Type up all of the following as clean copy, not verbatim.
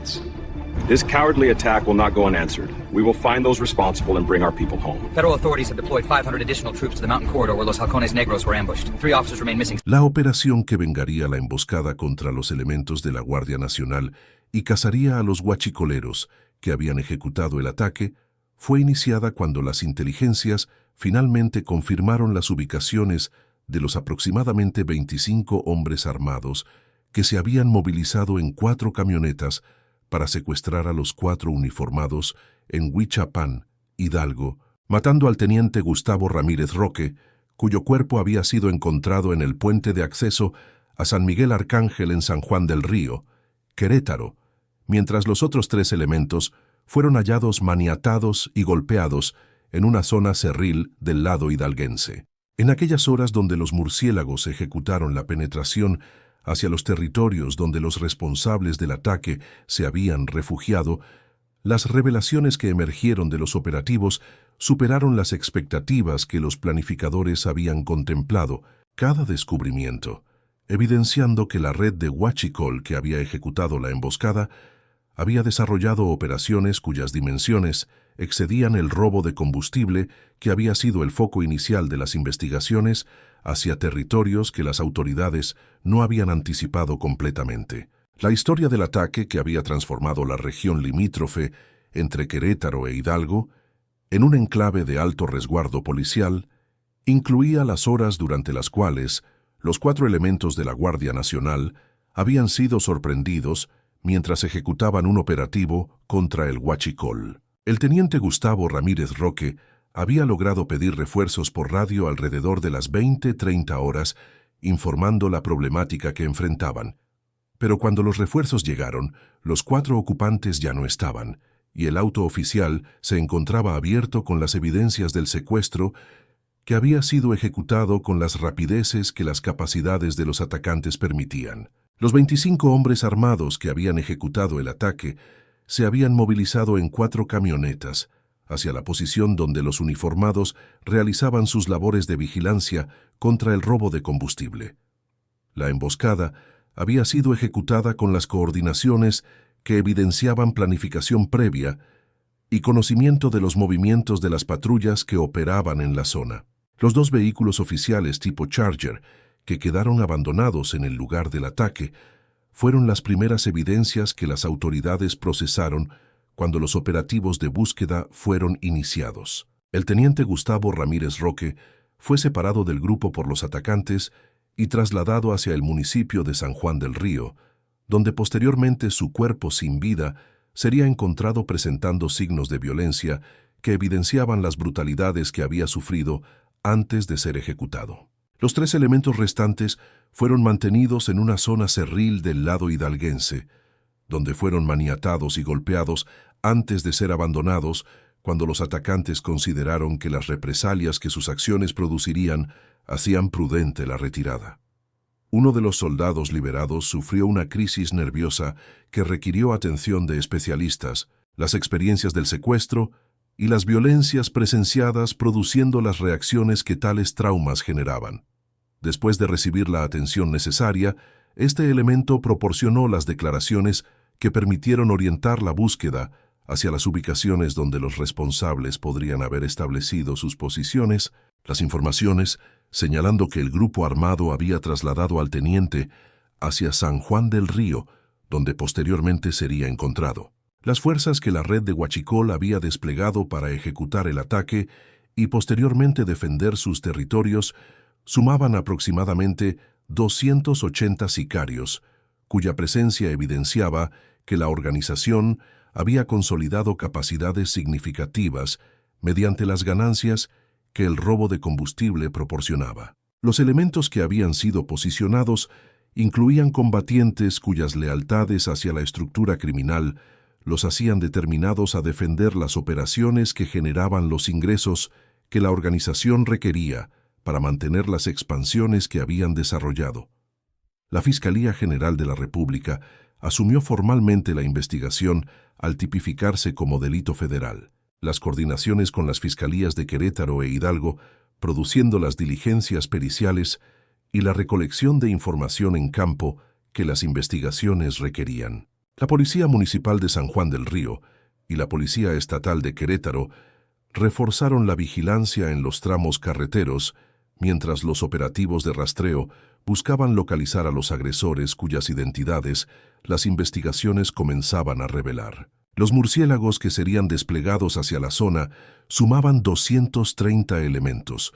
civilians. This cowardly attack will not go unanswered. We will find those responsible and bring our people home. Federal authorities have deployed 500 additional troops to the mountain corridor where los Halcones Negros were ambushed. 3 officers remain missing. La operación que vengaría la emboscada contra los elementos de la Guardia Nacional y cazaría a los huachicoleros que habían ejecutado el ataque fue iniciada cuando las inteligencias finalmente confirmaron las ubicaciones de los aproximadamente 25 hombres armados que se habían movilizado en 4 camionetas para secuestrar a los 4 uniformados en Huichapán, Hidalgo, matando al teniente Gustavo Ramírez Roque, cuyo cuerpo había sido encontrado en el puente de acceso a San Miguel Arcángel en San Juan del Río, Querétaro, mientras los otros 3 elementos fueron hallados maniatados y golpeados en una zona cerril del lado hidalguense. En aquellas horas donde los murciélagos ejecutaron la penetración hacia los territorios donde los responsables del ataque se habían refugiado, las revelaciones que emergieron de los operativos superaron las expectativas que los planificadores habían contemplado. Cada descubrimiento, evidenciando que la red de huachicol que había ejecutado la emboscada había desarrollado operaciones cuyas dimensiones excedían el robo de combustible que había sido el foco inicial de las investigaciones hacia territorios que las autoridades no habían anticipado completamente. La historia del ataque que había transformado la región limítrofe entre Querétaro e Hidalgo en un enclave de alto resguardo policial incluía las horas durante las cuales los 4 elementos de la Guardia Nacional habían sido sorprendidos mientras ejecutaban un operativo contra el huachicol. El teniente Gustavo Ramírez Roque había logrado pedir refuerzos por radio alrededor de las 20:30 horas, informando la problemática que enfrentaban. Pero cuando los refuerzos llegaron, los 4 ocupantes ya no estaban, y el auto oficial se encontraba abierto con las evidencias del secuestro que había sido ejecutado con las rapideces que las capacidades de los atacantes permitían. Los 25 hombres armados que habían ejecutado el ataque se habían movilizado en 4 camionetas hacia la posición donde los uniformados realizaban sus labores de vigilancia contra el robo de combustible. La emboscada había sido ejecutada con las coordinaciones que evidenciaban planificación previa y conocimiento de los movimientos de las patrullas que operaban en la zona. Los 2 vehículos oficiales tipo Charger que quedaron abandonados en el lugar del ataque fueron las primeras evidencias que las autoridades procesaron cuando los operativos de búsqueda fueron iniciados. El teniente Gustavo Ramírez Roque fue separado del grupo por los atacantes y trasladado hacia el municipio de San Juan del Río, donde posteriormente su cuerpo sin vida sería encontrado presentando signos de violencia que evidenciaban las brutalidades que había sufrido antes de ser ejecutado. Los 3 elementos restantes fueron mantenidos en una zona cerril del lado hidalguense, donde fueron maniatados y golpeados antes de ser abandonados cuando los atacantes consideraron que las represalias que sus acciones producirían hacían prudente la retirada. Uno de los soldados liberados sufrió una crisis nerviosa que requirió atención de especialistas, las experiencias del secuestro y las violencias presenciadas produciendo las reacciones que tales traumas generaban. Después de recibir la atención necesaria, este elemento proporcionó las declaraciones que permitieron orientar la búsqueda hacia las ubicaciones donde los responsables podrían haber establecido sus posiciones, las informaciones señalando que el grupo armado había trasladado al teniente hacia San Juan del Río, donde posteriormente sería encontrado. Las fuerzas que la red de huachicol había desplegado para ejecutar el ataque y posteriormente defender sus territorios sumaban aproximadamente 280 sicarios, cuya presencia evidenciaba que la organización había consolidado capacidades significativas mediante las ganancias que el robo de combustible proporcionaba. Los elementos que habían sido posicionados incluían combatientes cuyas lealtades hacia la estructura criminal los hacían determinados a defender las operaciones que generaban los ingresos que la organización requería para mantener las expansiones que habían desarrollado. La Fiscalía General de la República asumió formalmente la investigación al tipificarse como delito federal. Las coordinaciones con las fiscalías de Querétaro e Hidalgo, produciendo las diligencias periciales y la recolección de información en campo que las investigaciones requerían. La Policía Municipal de San Juan del Río y la Policía Estatal de Querétaro reforzaron la vigilancia en los tramos carreteros, mientras los operativos de rastreo buscaban localizar a los agresores cuyas identidades las investigaciones comenzaban a revelar. Los murciélagos que serían desplegados hacia la zona sumaban 230 elementos,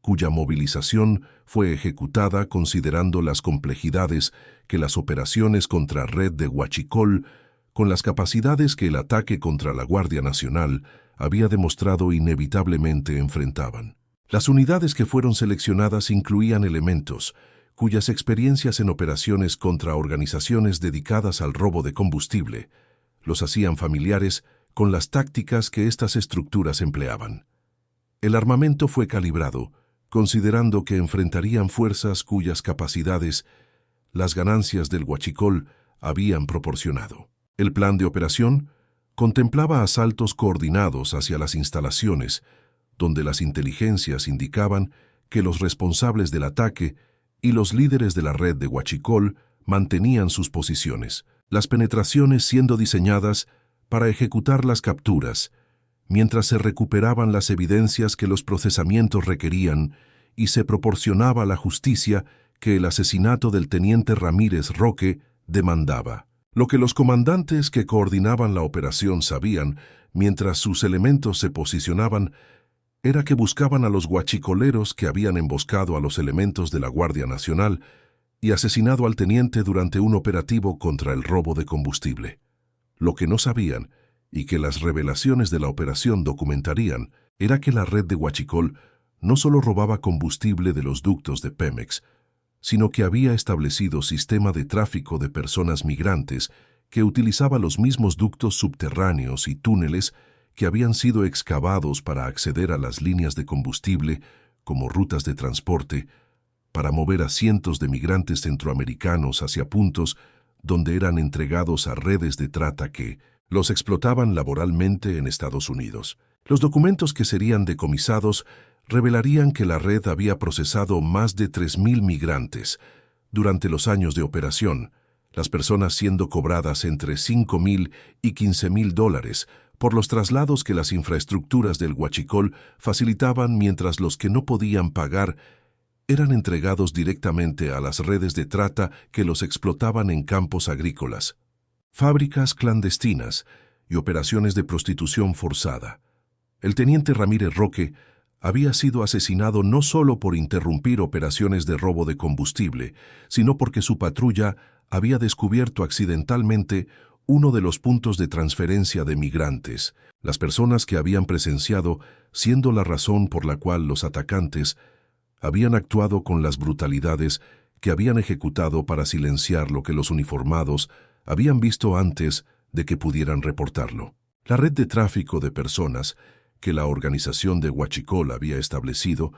cuya movilización fue ejecutada considerando las complejidades que las operaciones contra Red de Huachicol, con las capacidades que el ataque contra la Guardia Nacional había demostrado inevitablemente enfrentaban. Las unidades que fueron seleccionadas incluían elementos cuyas experiencias en operaciones contra organizaciones dedicadas al robo de combustible los hacían familiares con las tácticas que estas estructuras empleaban. El armamento fue calibrado, considerando que enfrentarían fuerzas cuyas capacidades las ganancias del Huachicol habían proporcionado. El plan de operación contemplaba asaltos coordinados hacia las instalaciones, donde las inteligencias indicaban que los responsables del ataque y los líderes de la red de Huachicol mantenían sus posiciones, las penetraciones siendo diseñadas para ejecutar las capturas, mientras se recuperaban las evidencias que los procesamientos requerían y se proporcionaba la justicia que el asesinato del teniente Ramírez Roque demandaba. Lo que los comandantes que coordinaban la operación sabían, mientras sus elementos se posicionaban, era que buscaban a los huachicoleros que habían emboscado a los elementos de la Guardia Nacional y asesinado al teniente durante un operativo contra el robo de combustible. Lo que no sabían, y que las revelaciones de la operación documentarían, era que la red de Huachicol no solo robaba combustible de los ductos de Pemex, sino que había establecido sistema de tráfico de personas migrantes que utilizaba los mismos ductos subterráneos y túneles que habían sido excavados para acceder a las líneas de combustible como rutas de transporte, para mover a cientos de migrantes centroamericanos hacia puntos donde eran entregados a redes de trata que los explotaban laboralmente en Estados Unidos. Los documentos que serían decomisados revelarían que la red había procesado más de 3,000 migrantes durante los años de operación, las personas siendo cobradas entre $5,000 y $15,000 por los traslados que las infraestructuras del Huachicol facilitaban, mientras los que no podían pagar eran entregados directamente a las redes de trata que los explotaban en campos agrícolas, fábricas clandestinas y operaciones de prostitución forzada. El teniente Ramírez Roque había sido asesinado no solo por interrumpir operaciones de robo de combustible, sino porque su patrulla había descubierto accidentalmente uno de los puntos de transferencia de migrantes, las personas que habían presenciado siendo la razón por la cual los atacantes habían actuado con las brutalidades que habían ejecutado para silenciar lo que los uniformados habían visto antes de que pudieran reportarlo. La red de tráfico de personas que la organización de Huachicol había establecido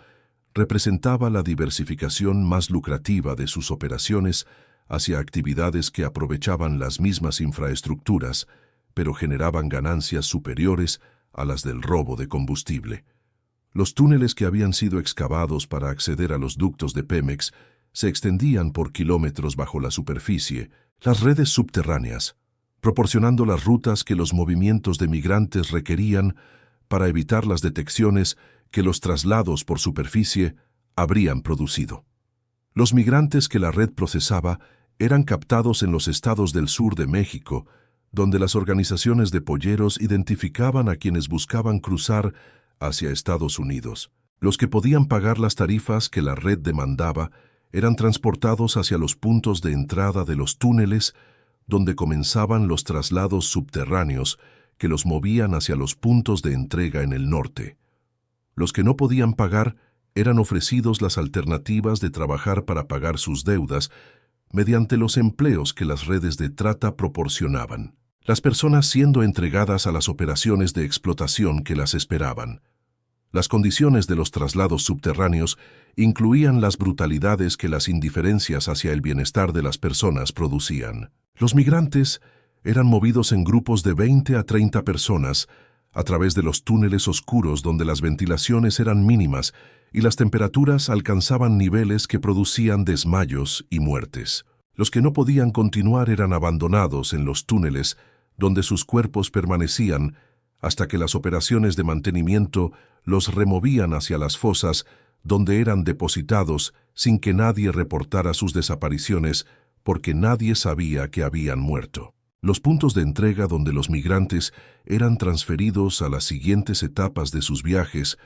representaba la diversificación más lucrativa de sus operaciones hacia actividades que aprovechaban las mismas infraestructuras, pero generaban ganancias superiores a las del robo de combustible. Los túneles que habían sido excavados para acceder a los ductos de Pemex se extendían por kilómetros bajo la superficie, las redes subterráneas, proporcionando las rutas que los movimientos de migrantes requerían para evitar las detecciones que los traslados por superficie habrían producido. Los migrantes que la red procesaba eran captados en los estados del sur de México, donde las organizaciones de polleros identificaban a quienes buscaban cruzar hacia Estados Unidos. Los que podían pagar las tarifas que la red demandaba eran transportados hacia los puntos de entrada de los túneles, donde comenzaban los traslados subterráneos que los movían hacia los puntos de entrega en el norte. Los que no podían pagar eran ofrecidos las alternativas de trabajar para pagar sus deudas mediante los empleos que las redes de trata proporcionaban, las personas siendo entregadas a las operaciones de explotación que las esperaban. Las condiciones de los traslados subterráneos incluían las brutalidades que las indiferencias hacia el bienestar de las personas producían. Los migrantes eran movidos en grupos de 20 a 30 personas a través de los túneles oscuros donde las ventilaciones eran mínimas y las temperaturas alcanzaban niveles que producían desmayos y muertes. Los que no podían continuar eran abandonados en los túneles, donde sus cuerpos permanecían hasta que las operaciones de mantenimiento los removían hacia las fosas, donde eran depositados sin que nadie reportara sus desapariciones, porque nadie sabía que habían muerto. Los puntos de entrega donde los migrantes eran transferidos a las siguientes etapas de sus viajes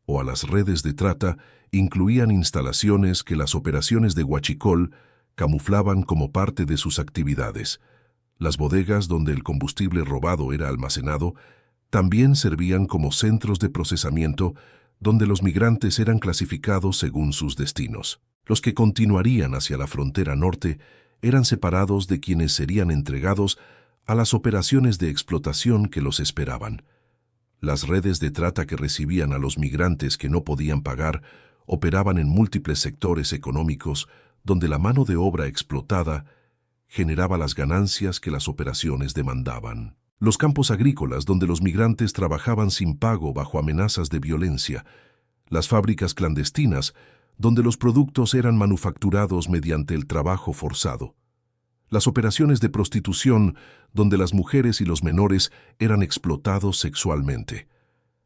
o a las redes de trata incluían instalaciones que las operaciones de Huachicol camuflaban como parte de sus actividades. Las bodegas donde el combustible robado era almacenado también servían como centros de procesamiento donde los migrantes eran clasificados según sus destinos. Los que continuarían hacia la frontera norte eran separados de quienes serían entregados a las operaciones de explotación que los esperaban. Las redes de trata que recibían a los migrantes que no podían pagar operaban en múltiples sectores económicos donde la mano de obra explotada generaba las ganancias que las operaciones demandaban. Los campos agrícolas donde los migrantes trabajaban sin pago bajo amenazas de violencia. Las fábricas clandestinas donde los productos eran manufacturados mediante el trabajo forzado. Las operaciones de prostitución donde las mujeres y los menores eran explotados sexualmente.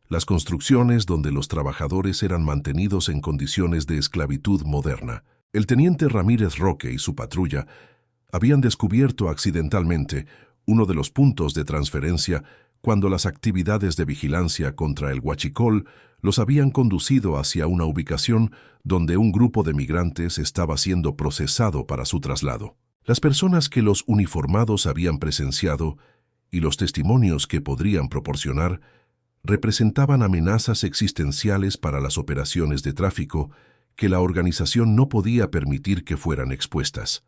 Las construcciones donde los trabajadores eran mantenidos en condiciones de esclavitud moderna. El teniente Ramírez Roque y su patrulla habían descubierto accidentalmente uno de los puntos de transferencia cuando las actividades de vigilancia contra el Huachicol los habían conducido hacia una ubicación donde un grupo de migrantes estaba siendo procesado para su traslado. Las personas que los uniformados habían presenciado y los testimonios que podrían proporcionar representaban amenazas existenciales para las operaciones de tráfico que la organización no podía permitir que fueran expuestas.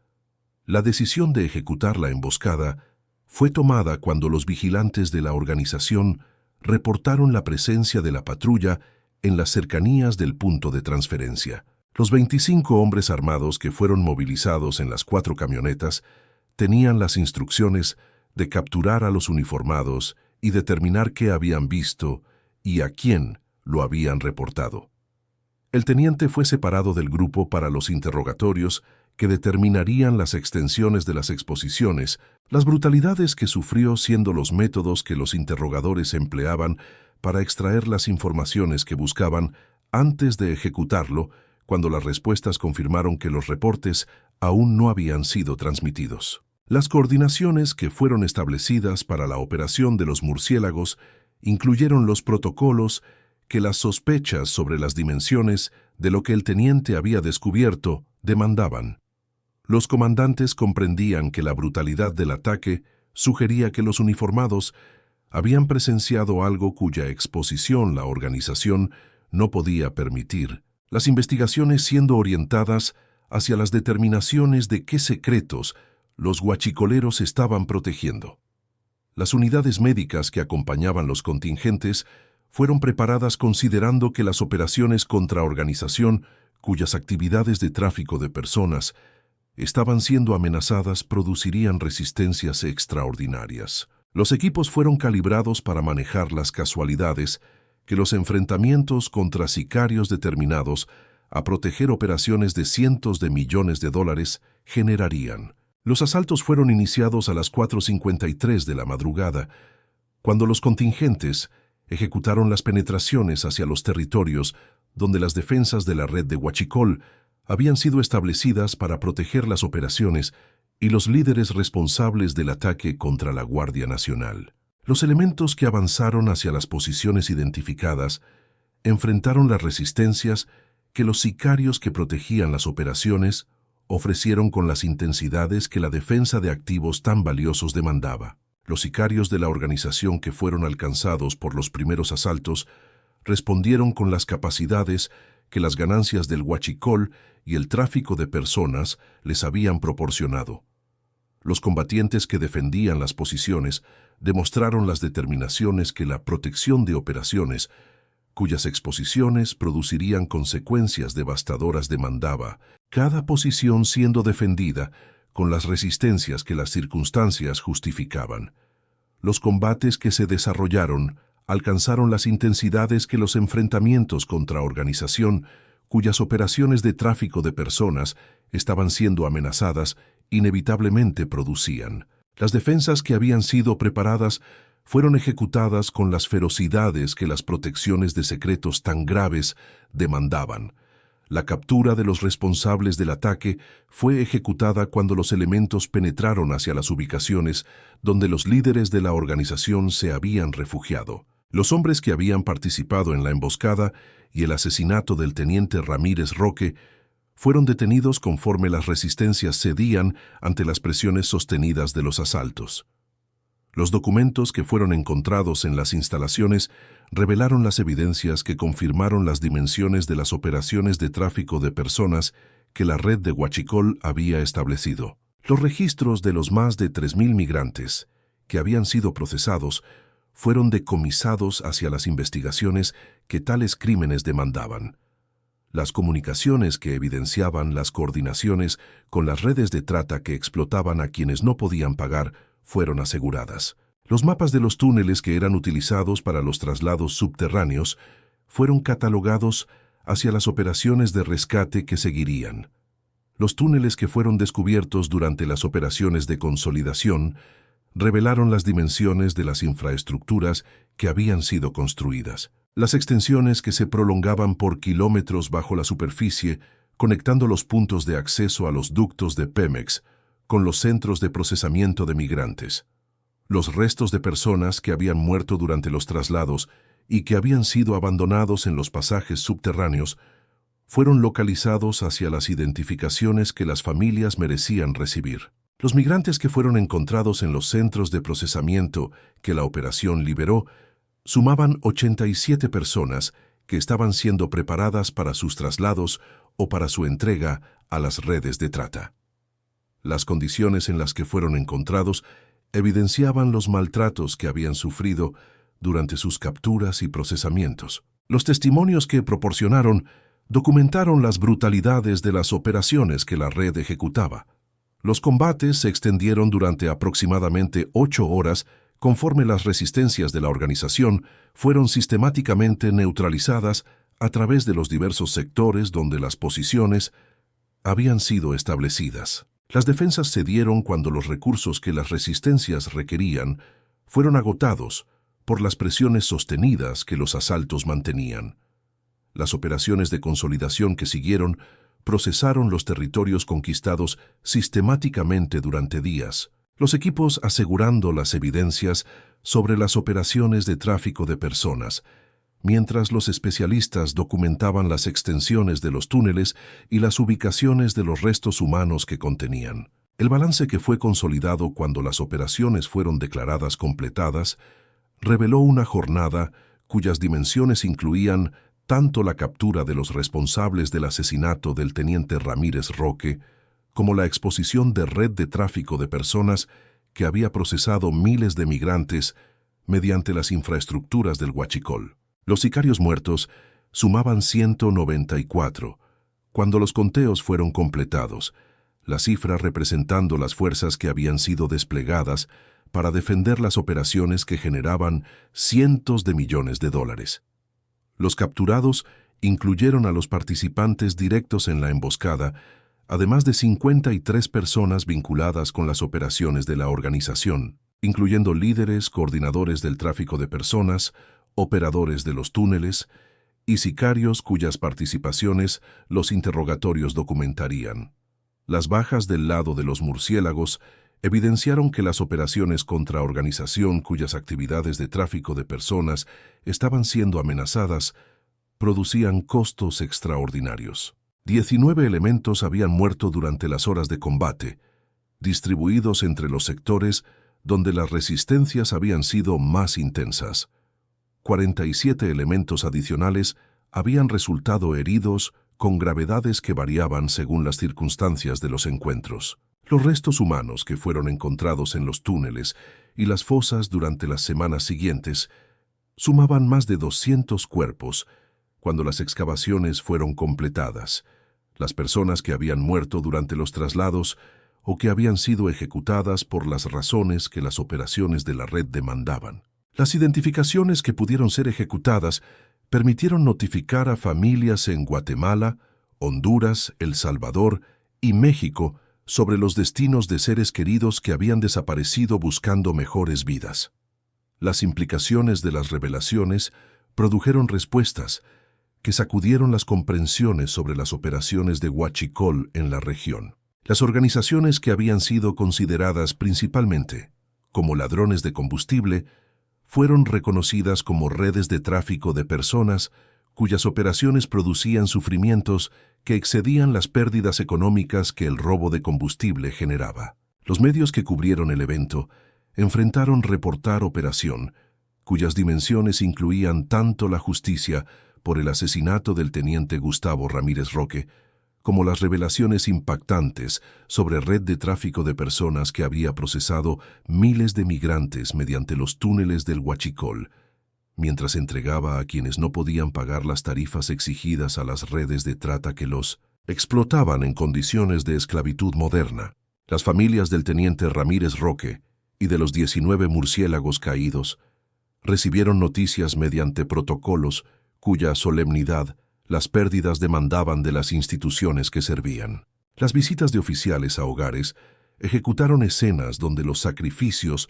La decisión de ejecutar la emboscada fue tomada cuando los vigilantes de la organización reportaron la presencia de la patrulla en las cercanías del punto de transferencia. Los 25 hombres armados que fueron movilizados en las 4 camionetas tenían las instrucciones de capturar a los uniformados y determinar qué habían visto y a quién lo habían reportado. El teniente fue separado del grupo para los interrogatorios que determinarían las extensiones de las exposiciones, las brutalidades que sufrió siendo los métodos que los interrogadores empleaban para extraer las informaciones que buscaban antes de ejecutarlo, cuando las respuestas confirmaron que los reportes aún no habían sido transmitidos. Las coordinaciones que fueron establecidas para la operación de los murciélagos incluyeron los protocolos que las sospechas sobre las dimensiones de lo que el teniente había descubierto demandaban. Los comandantes comprendían que la brutalidad del ataque sugería que los uniformados habían presenciado algo cuya exposición la organización no podía permitir, las investigaciones siendo orientadas hacia las determinaciones de qué secretos los huachicoleros estaban protegiendo. Las unidades médicas que acompañaban los contingentes fueron preparadas considerando que las operaciones contra organización cuyas actividades de tráfico de personas estaban siendo amenazadas producirían resistencias extraordinarias. Los equipos fueron calibrados para manejar las casualidades que los enfrentamientos contra sicarios determinados a proteger operaciones de cientos de millones de dólares generarían. Los asaltos fueron iniciados a las 4:53 de la madrugada, cuando los contingentes ejecutaron las penetraciones hacia los territorios donde las defensas de la red de Huachicol habían sido establecidas para proteger las operaciones y los líderes responsables del ataque contra la Guardia Nacional. Los elementos que avanzaron hacia las posiciones identificadas enfrentaron las resistencias que los sicarios que protegían las operaciones ofrecieron con las intensidades que la defensa de activos tan valiosos demandaba. Los sicarios de la organización que fueron alcanzados por los primeros asaltos respondieron con las capacidades que las ganancias del Huachicol y el tráfico de personas les habían proporcionado. Los combatientes que defendían las posiciones demostraron las determinaciones que la protección de operaciones, cuyas exposiciones producirían consecuencias devastadoras demandaba, cada posición siendo defendida con las resistencias que las circunstancias justificaban. Los combates que se desarrollaron alcanzaron las intensidades que los enfrentamientos contra organización, cuyas operaciones de tráfico de personas estaban siendo amenazadas, inevitablemente producían. Las defensas que habían sido preparadas fueron ejecutadas con las ferocidades que las protecciones de secretos tan graves demandaban. La captura de los responsables del ataque fue ejecutada cuando los elementos penetraron hacia las ubicaciones donde los líderes de la organización se habían refugiado. Los hombres que habían participado en la emboscada y el asesinato del teniente Ramírez Roque fueron detenidos conforme las resistencias cedían ante las presiones sostenidas de los asaltos. Los documentos que fueron encontrados en las instalaciones revelaron las evidencias que confirmaron las dimensiones de las operaciones de tráfico de personas que la red de Huachicol había establecido. Los registros de los más de 3.000 migrantes que habían sido procesados fueron decomisados hacia las investigaciones que tales crímenes demandaban. Las comunicaciones que evidenciaban las coordinaciones con las redes de trata que explotaban a quienes no podían pagar fueron aseguradas. Los mapas de los túneles que eran utilizados para los traslados subterráneos fueron catalogados hacia las operaciones de rescate que seguirían. Los túneles que fueron descubiertos durante las operaciones de consolidación revelaron las dimensiones de las infraestructuras que habían sido construidas. Las extensiones que se prolongaban por kilómetros bajo la superficie, conectando los puntos de acceso a los ductos de Pemex con los centros de procesamiento de migrantes. Los restos de personas que habían muerto durante los traslados y que habían sido abandonados en los pasajes subterráneos fueron localizados hacia las identificaciones que las familias merecían recibir. Los migrantes que fueron encontrados en los centros de procesamiento que la operación liberó sumaban 87 personas que estaban siendo preparadas para sus traslados o para su entrega a las redes de trata. Las condiciones en las que fueron encontrados evidenciaban los maltratos que habían sufrido durante sus capturas y procesamientos. Los testimonios que proporcionaron documentaron las brutalidades de las operaciones que la red ejecutaba. Los combates se extendieron durante aproximadamente 8 horas conforme las resistencias de la organización fueron sistemáticamente neutralizadas a través de los diversos sectores donde las posiciones habían sido establecidas. Las defensas cedieron cuando los recursos que las resistencias requerían fueron agotados por las presiones sostenidas que los asaltos mantenían. Las operaciones de consolidación que siguieron procesaron los territorios conquistados sistemáticamente durante días, los equipos asegurando las evidencias sobre las operaciones de tráfico de personas, mientras los especialistas documentaban las extensiones de los túneles y las ubicaciones de los restos humanos que contenían. El balance que fue consolidado cuando las operaciones fueron declaradas completadas reveló una jornada cuyas dimensiones incluían tanto la captura de los responsables del asesinato del teniente Ramírez Roque como la exposición de red de tráfico de personas que había procesado miles de migrantes mediante las infraestructuras del Huachicol. Los sicarios muertos sumaban 194, cuando los conteos fueron completados, la cifra representando las fuerzas que habían sido desplegadas para defender las operaciones que generaban cientos de millones de dólares. Los capturados incluyeron a los participantes directos en la emboscada, además de 53 personas vinculadas con las operaciones de la organización, incluyendo líderes, coordinadores del tráfico de personas, operadores de los túneles y sicarios cuyas participaciones los interrogatorios documentarían. Las bajas del lado de los murciélagos evidenciaron que las operaciones contra organización cuyas actividades de tráfico de personas estaban siendo amenazadas producían costos extraordinarios. 19 elementos habían muerto durante las horas de combate, distribuidos entre los sectores donde las resistencias habían sido más intensas. 47 elementos adicionales habían resultado heridos con gravedades que variaban según las circunstancias de los encuentros. Los restos humanos que fueron encontrados en los túneles y las fosas durante las semanas siguientes sumaban más de 200 cuerpos cuando las excavaciones fueron completadas. Las personas que habían muerto durante los traslados o que habían sido ejecutadas por las razones que las operaciones de la red demandaban. Las identificaciones que pudieron ser ejecutadas permitieron notificar a familias en Guatemala, Honduras, El Salvador y México sobre los destinos de seres queridos que habían desaparecido buscando mejores vidas. Las implicaciones de las revelaciones produjeron respuestas que sacudieron las comprensiones sobre las operaciones de Huachicol en la región. Las organizaciones que habían sido consideradas principalmente como ladrones de combustible fueron reconocidas como redes de tráfico de personas cuyas operaciones producían sufrimientos que excedían las pérdidas económicas que el robo de combustible generaba. Los medios que cubrieron el evento enfrentaron reportar operación, cuyas dimensiones incluían tanto la justicia por el asesinato del teniente Gustavo Ramírez Roque, como las revelaciones impactantes sobre red de tráfico de personas que había procesado miles de migrantes mediante los túneles del Huachicol, mientras entregaba a quienes no podían pagar las tarifas exigidas a las redes de trata que los explotaban en condiciones de esclavitud moderna. Las familias del teniente Ramírez Roque y de los 19 murciélagos caídos recibieron noticias mediante protocolos cuya solemnidad las pérdidas demandaban de las instituciones que servían. Las visitas de oficiales a hogares ejecutaron escenas donde los sacrificios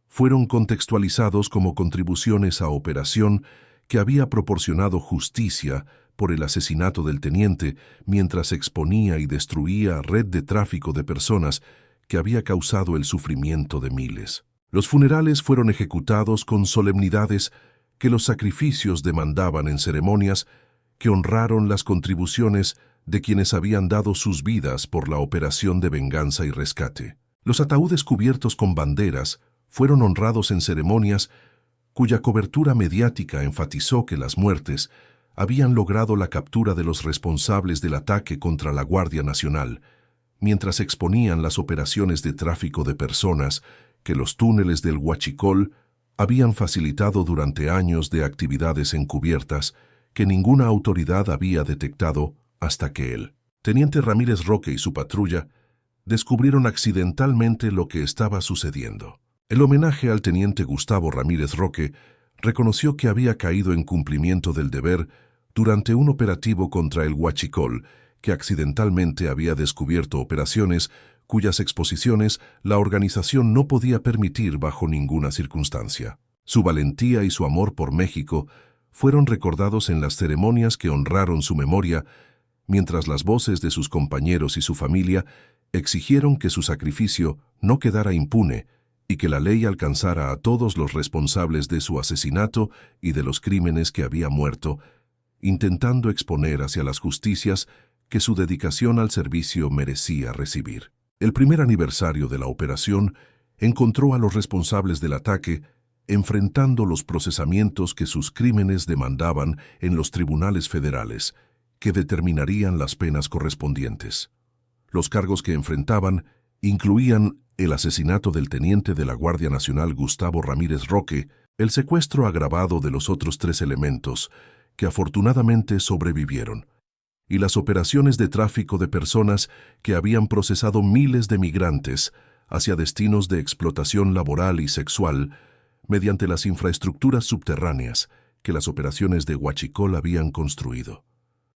fueron contextualizados como contribuciones a operación que había proporcionado justicia por el asesinato del teniente mientras exponía y destruía red de tráfico de personas que había causado el sufrimiento de miles. Los funerales fueron ejecutados con solemnidades que los sacrificios demandaban en ceremonias que honraron las contribuciones de quienes habían dado sus vidas por la operación de venganza y rescate. Los ataúdes cubiertos con banderas fueron honrados en ceremonias cuya cobertura mediática enfatizó que las muertes habían logrado la captura de los responsables del ataque contra la Guardia Nacional, mientras exponían las operaciones de tráfico de personas que los túneles del Huachicol habían facilitado durante años de actividades encubiertas que ninguna autoridad había detectado hasta que el teniente Ramírez Roque y su patrulla descubrieron accidentalmente lo que estaba sucediendo. El homenaje al teniente Gustavo Ramírez Roque reconoció que había caído en cumplimiento del deber durante un operativo contra el Huachicol, que accidentalmente había descubierto operaciones cuyas exposiciones la organización no podía permitir bajo ninguna circunstancia. Su valentía y su amor por México fueron recordados en las ceremonias que honraron su memoria, mientras las voces de sus compañeros y su familia exigieron que su sacrificio no quedara impune y que la ley alcanzara a todos los responsables de su asesinato y de los crímenes que había muerto, intentando exponer hacia las justicias que su dedicación al servicio merecía recibir. El primer aniversario de la operación encontró a los responsables del ataque enfrentando los procesamientos que sus crímenes demandaban en los tribunales federales, que determinarían las penas correspondientes. Los cargos que enfrentaban incluían el asesinato del teniente de la Guardia Nacional Gustavo Ramírez Roque, el secuestro agravado de los otros 3 elementos, que afortunadamente sobrevivieron, y las operaciones de tráfico de personas que habían procesado miles de migrantes hacia destinos de explotación laboral y sexual mediante las infraestructuras subterráneas que las operaciones de Huachicol habían construido.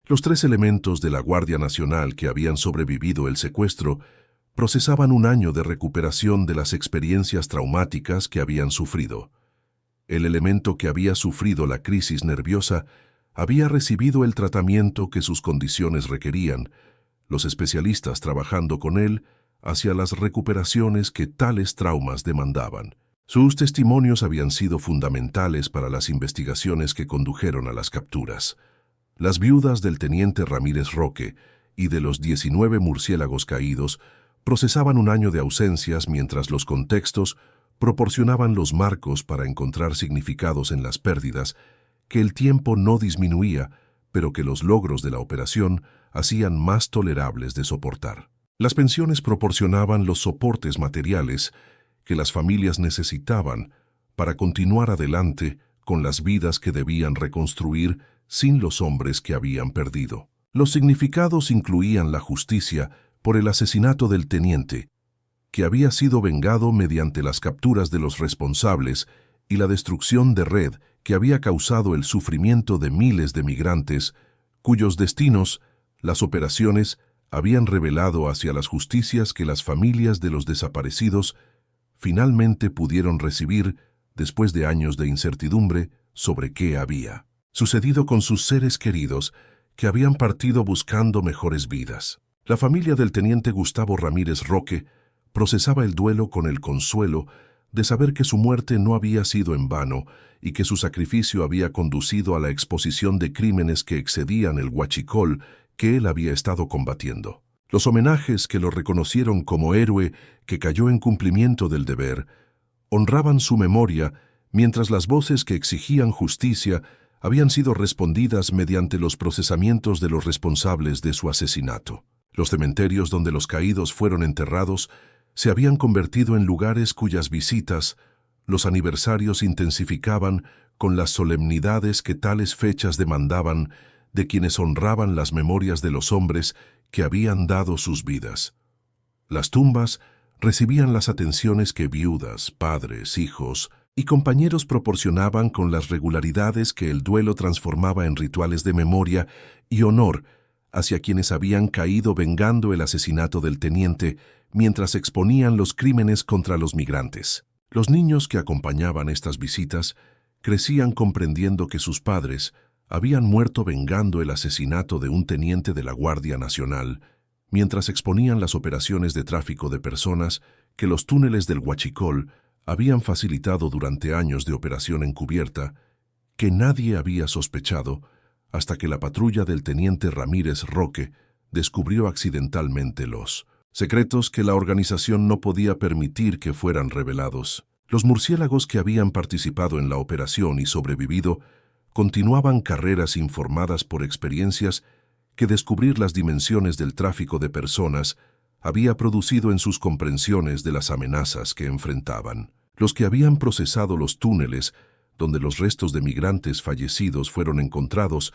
Los 3 elementos de la Guardia Nacional que habían sobrevivido el secuestro procesaban un año de recuperación de las experiencias traumáticas que habían sufrido. El elemento que había sufrido la crisis nerviosa había recibido el tratamiento que sus condiciones requerían, los especialistas trabajando con él hacia las recuperaciones que tales traumas demandaban. Sus testimonios habían sido fundamentales para las investigaciones que condujeron a las capturas. Las viudas del teniente Ramírez Roque y de los 19 murciélagos caídos procesaban un año de ausencias mientras los contextos proporcionaban los marcos para encontrar significados en las pérdidas que el tiempo no disminuía, pero que los logros de la operación hacían más tolerables de soportar. Las pensiones proporcionaban los soportes materiales que las familias necesitaban para continuar adelante con las vidas que debían reconstruir sin los hombres que habían perdido. Los significados incluían la justicia por el asesinato del teniente, que había sido vengado mediante las capturas de los responsables y la destrucción de red que había causado el sufrimiento de miles de migrantes, cuyos destinos las operaciones habían revelado hacia las justicias que las familias de los desaparecidos finalmente pudieron recibir después de años de incertidumbre sobre qué había sucedido con sus seres queridos que habían partido buscando mejores vidas. La familia del teniente Gustavo Ramírez Roque procesaba el duelo con el consuelo de saber que su muerte no había sido en vano y que su sacrificio había conducido a la exposición de crímenes que excedían el huachicol que él había estado combatiendo. Los homenajes que lo reconocieron como héroe que cayó en cumplimiento del deber honraban su memoria, mientras las voces que exigían justicia habían sido respondidas mediante los procesamientos de los responsables de su asesinato. Los cementerios donde los caídos fueron enterrados se habían convertido en lugares cuyas visitas los aniversarios intensificaban con las solemnidades que tales fechas demandaban de quienes honraban las memorias de los hombres que habían dado sus vidas. Las tumbas recibían las atenciones que viudas, padres, hijos y compañeros proporcionaban con las regularidades que el duelo transformaba en rituales de memoria y honor hacia quienes habían caído vengando el asesinato del teniente mientras exponían los crímenes contra los migrantes. Los niños que acompañaban estas visitas crecían comprendiendo que sus padres habían muerto vengando el asesinato de un teniente de la Guardia Nacional, mientras exponían las operaciones de tráfico de personas que los túneles del Huachicol habían facilitado durante años de operación encubierta, que nadie había sospechado hasta que la patrulla del teniente Ramírez Roque descubrió accidentalmente los secretos que la organización no podía permitir que fueran revelados. Los murciélagos que habían participado en la operación y sobrevivido continuaban carreras informadas por experiencias que descubrir las dimensiones del tráfico de personas había producido en sus comprensiones de las amenazas que enfrentaban. Los que habían procesado los túneles donde los restos de migrantes fallecidos fueron encontrados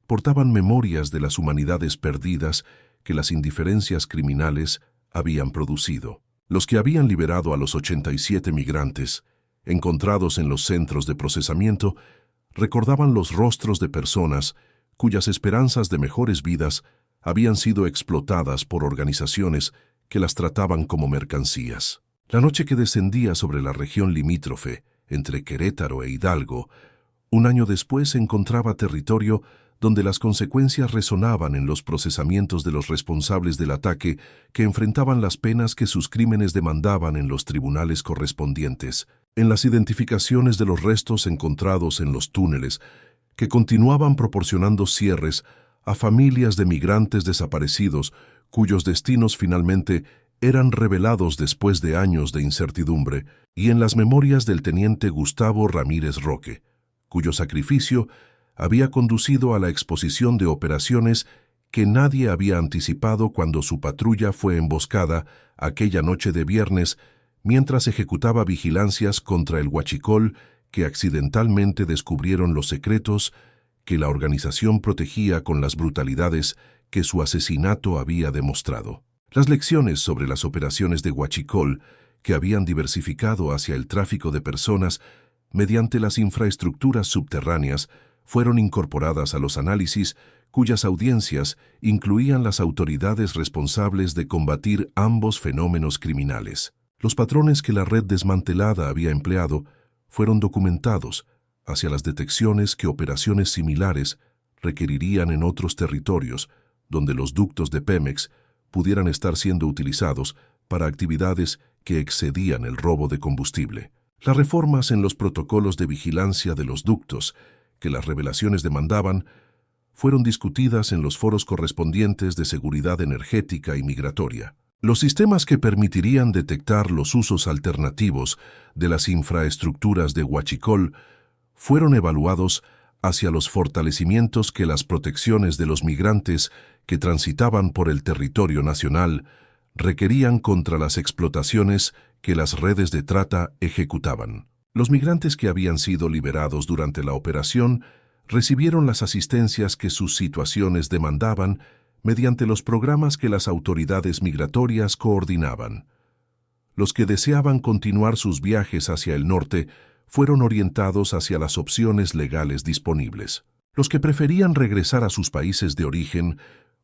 portaban memorias de las humanidades perdidas que las indiferencias criminales habían producido. Los que habían liberado a los 87 migrantes, encontrados en los centros de procesamiento, recordaban los rostros de personas cuyas esperanzas de mejores vidas habían sido explotadas por organizaciones que las trataban como mercancías. La noche que descendía sobre la región limítrofe, entre Querétaro e Hidalgo, un año después encontraba territorio donde las consecuencias resonaban en los procesamientos de los responsables del ataque que enfrentaban las penas que sus crímenes demandaban en los tribunales correspondientes, en las identificaciones de los restos encontrados en los túneles, que continuaban proporcionando cierres a familias de migrantes desaparecidos cuyos destinos finalmente eran revelados después de años de incertidumbre, y en las memorias del teniente Gustavo Ramírez Roque, cuyo sacrificio había conducido a la exposición de operaciones que nadie había anticipado cuando su patrulla fue emboscada aquella noche de viernes mientras ejecutaba vigilancias contra el huachicol que accidentalmente descubrieron los secretos que la organización protegía con las brutalidades que su asesinato había demostrado. Las lecciones sobre las operaciones de huachicol, que habían diversificado hacia el tráfico de personas mediante las infraestructuras subterráneas, fueron incorporadas a los análisis cuyas audiencias incluían las autoridades responsables de combatir ambos fenómenos criminales. Los patrones que la red desmantelada había empleado fueron documentados hacia las detecciones que operaciones similares requerirían en otros territorios donde los ductos de Pemex pudieran estar siendo utilizados para actividades que excedían el robo de combustible. Las reformas en los protocolos de vigilancia de los ductos que las revelaciones demandaban fueron discutidas en los foros correspondientes de seguridad energética y migratoria. Los sistemas que permitirían detectar los usos alternativos de las infraestructuras de huachicol fueron evaluados hacia los fortalecimientos que las protecciones de los migrantes que transitaban por el territorio nacional requerían contra las explotaciones que las redes de trata ejecutaban. Los migrantes que habían sido liberados durante la operación recibieron las asistencias que sus situaciones demandaban mediante los programas que las autoridades migratorias coordinaban. Los que deseaban continuar sus viajes hacia el norte fueron orientados hacia las opciones legales disponibles. Los que preferían regresar a sus países de origen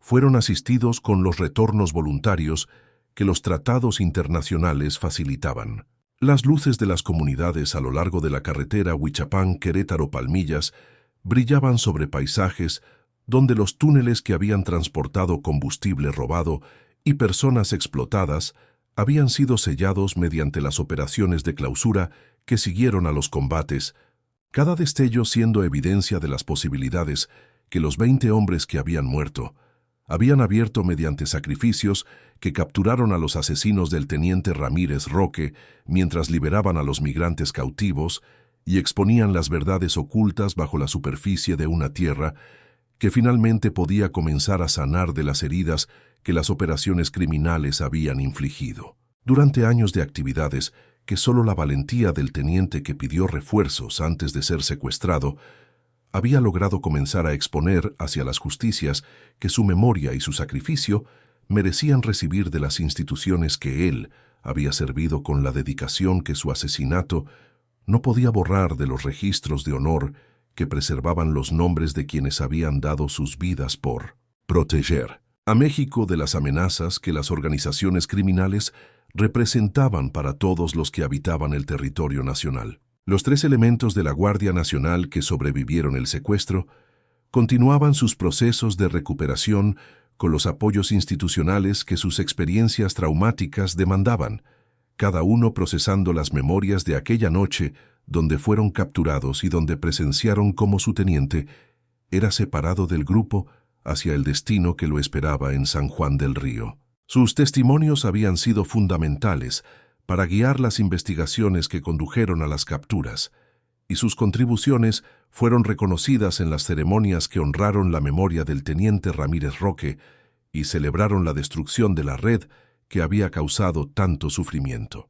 fueron asistidos con los retornos voluntarios que los tratados internacionales facilitaban. Las luces de las comunidades a lo largo de la carretera Huichapan-Querétaro-Palmillas brillaban sobre paisajes donde los túneles que habían transportado combustible robado y personas explotadas habían sido sellados mediante las operaciones de clausura que siguieron a los combates, cada destello siendo evidencia de las posibilidades que los 20 hombres que habían muerto habían abierto mediante sacrificios que capturaron a los asesinos del teniente Ramírez Roque mientras liberaban a los migrantes cautivos y exponían las verdades ocultas bajo la superficie de una tierra que finalmente podía comenzar a sanar de las heridas que las operaciones criminales habían infligido. Durante años de actividades que solo la valentía del teniente que pidió refuerzos antes de ser secuestrado había logrado comenzar a exponer hacia las justicias que su memoria y su sacrificio merecían recibir de las instituciones que él había servido con la dedicación que su asesinato no podía borrar de los registros de honor que preservaban los nombres de quienes habían dado sus vidas por proteger a México de las amenazas que las organizaciones criminales representaban para todos los que habitaban el territorio nacional. Los 3 elementos de la Guardia Nacional que sobrevivieron el secuestro continuaban sus procesos de recuperación con los apoyos institucionales que sus experiencias traumáticas demandaban, cada uno procesando las memorias de aquella noche donde fueron capturados y donde presenciaron cómo su teniente era separado del grupo hacia el destino que lo esperaba en San Juan del Río. Sus testimonios habían sido fundamentales para guiar las investigaciones que condujeron a las capturas, y sus contribuciones fueron reconocidas en las ceremonias que honraron la memoria del teniente Ramírez Roque y celebraron la destrucción de la red que había causado tanto sufrimiento.